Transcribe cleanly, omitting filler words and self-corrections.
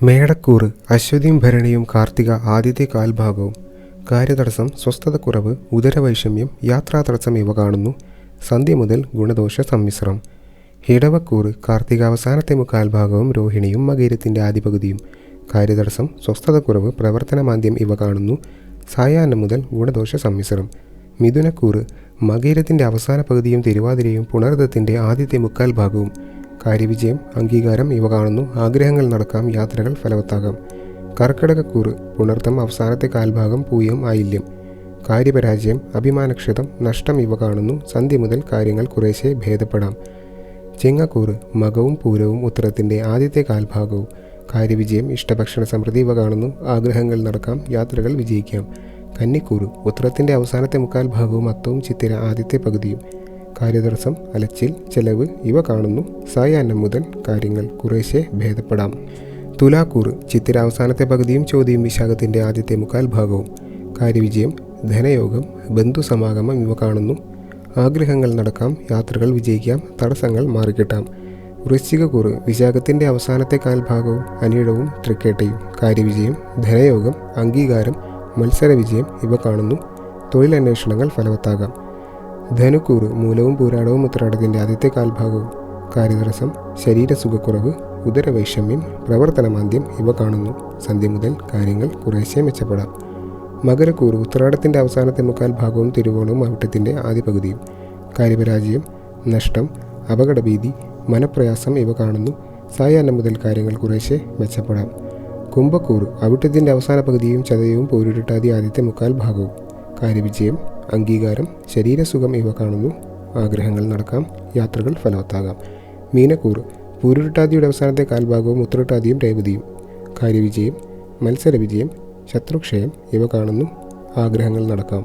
മേടക്കൂറ് അശ്വതിയും ഭരണിയും കാർത്തിക ആദ്യത്തെ കാൽഭാഗവും. കാര്യതടസ്സം, സ്വസ്ഥതക്കുറവ്, ഉദരവൈഷമ്യം, യാത്രാതടസ്സം ഇവ കാണുന്നു. സന്ധ്യ മുതൽ ഗുണദോഷ സമ്മിശ്രം. ഇടവക്കൂറ് കാർത്തിക അവസാനത്തെ മുക്കാൽഭാഗവും രോഹിണിയും മകയിരത്തിൻ്റെ ആദ്യ പകുതിയും. കാര്യതടസ്സം, സ്വസ്ഥതക്കുറവ്, പ്രവർത്തനമാന്ദ്യം ഇവ കാണുന്നു. സായാഹ്നം മുതൽ ഗുണദോഷ സമ്മിശ്രം. മിഥുനക്കൂറ് മകയിരത്തിൻ്റെ അവസാന പകുതിയും തിരുവാതിരയും പുണർദത്തിൻ്റെ ആദ്യത്തെ മുക്കാൽ ഭാഗവും. കാര്യവിജയം, അംഗീകാരം ഇവ കാണുന്നു. ആഗ്രഹങ്ങൾ നടക്കാം, യാത്രകൾ ഫലവത്താകാം. കർക്കിടകക്കൂറ് പുണർത്തം അവസാനത്തെ കാൽഭാഗം പൂയം ആയില്യം. കാര്യപരാജയം, അഭിമാനക്ഷതം, നഷ്ടം ഇവ കാണുന്നു. സന്ധ്യ മുതൽ കാര്യങ്ങൾ കുറേശ്ശെ ഭേദപ്പെടാം. ചിങ്ങക്കൂറ് മകവും പൂരവും ഉത്തരത്തിൻ്റെ ആദ്യത്തെ കാൽഭാഗവും. കാര്യവിജയം, ഇഷ്ടഭക്ഷണ സമൃദ്ധി ഇവ കാണുന്നു. ആഗ്രഹങ്ങൾ നടക്കാം, യാത്രകൾ വിജയിക്കാം. കന്നിക്കൂറ് ഉത്തരത്തിൻ്റെ അവസാനത്തെ മുക്കാൽ ഭാഗവും അത്തവും ചിത്തിര ആദ്യത്തെ പകുതിയും. കാര്യതടസ്സം, അലച്ചിൽ, ചെലവ് ഇവ കാണുന്നു. സായാഹ്നം മുതൽ കാര്യങ്ങൾ കുറേശ്ശെ ഭേദപ്പെടാം. തുലാക്കൂറ് ചിത്തിര അവസാനത്തെ പകുതിയും ചോതിയും വിശാഖത്തിൻ്റെ ആദ്യത്തെ മുക്കാൽ ഭാഗവും. കാര്യവിജയം, ധനയോഗം, ബന്ധുസമാഗമം ഇവ കാണുന്നു. ആഗ്രഹങ്ങൾ നടക്കാം, യാത്രകൾ വിജയിക്കാം, തടസ്സങ്ങൾ മാറിക്കിട്ടാം. വൃശ്ചികക്കൂറ് വിശാഖത്തിൻ്റെ അവസാനത്തെ കാൽഭാഗവും അനിഴവും തൃക്കേട്ടയും. കാര്യവിജയം, ധനയോഗം, അംഗീകാരം, മത്സരവിജയം ഇവ കാണുന്നു. തൊഴിലന്വേഷണങ്ങൾ ഫലവത്താകാം. ധനുക്കൂറ് മൂലവും പൂരാടവും ഉത്രാടത്തിൻ്റെ ആദ്യത്തെ കാൽഭാഗവും. കാര്യതടസ്സം, ശരീരസുഖക്കുറവ്, ഉദരവൈഷമ്യം, പ്രവർത്തനമാന്ദ്യം ഇവ കാണുന്നു. സന്ധ്യ മുതൽ കാര്യങ്ങൾ കുറേശ്ശെ മെച്ചപ്പെടാം. മകരക്കൂറ് ഉത്രാടത്തിൻ്റെ അവസാനത്തെ മുക്കാൽ ഭാഗവും തിരുവോണവും അവിട്ടത്തിൻ്റെ ആദ്യ പകുതിയും. കാര്യപരാജയം, നഷ്ടം, അപകടഭീതി, മനപ്രയാസം ഇവ കാണുന്നു. സായാഹ്നം മുതൽ കാര്യങ്ങൾ കുറേശ്ശെ മെച്ചപ്പെടാം. കുംഭക്കൂറ് അവിട്ടത്തിൻ്റെ അവസാന പകുതിയും ചതയവും പൂരുരുട്ടാതി ആദ്യത്തെ മുക്കാൽ ഭാഗവും. കാര്യവിജയം, അംഗീകാരം, ശരീരസുഖം ഇവ കാണുന്നു. ആഗ്രഹങ്ങൾ നടക്കാം, യാത്രകൾ ഫലവത്താകാം. മീനക്കൂറ് പൂരുരുട്ടാതിയുടെ അവസാനത്തെ കാൽഭാഗവും ഉത്രട്ടാതിയും രേവതിയും. കാര്യവിജയം, മത്സരവിജയം, ശത്രുക്ഷയം ഇവ കാണുന്നു. ആഗ്രഹങ്ങൾ നടക്കാം.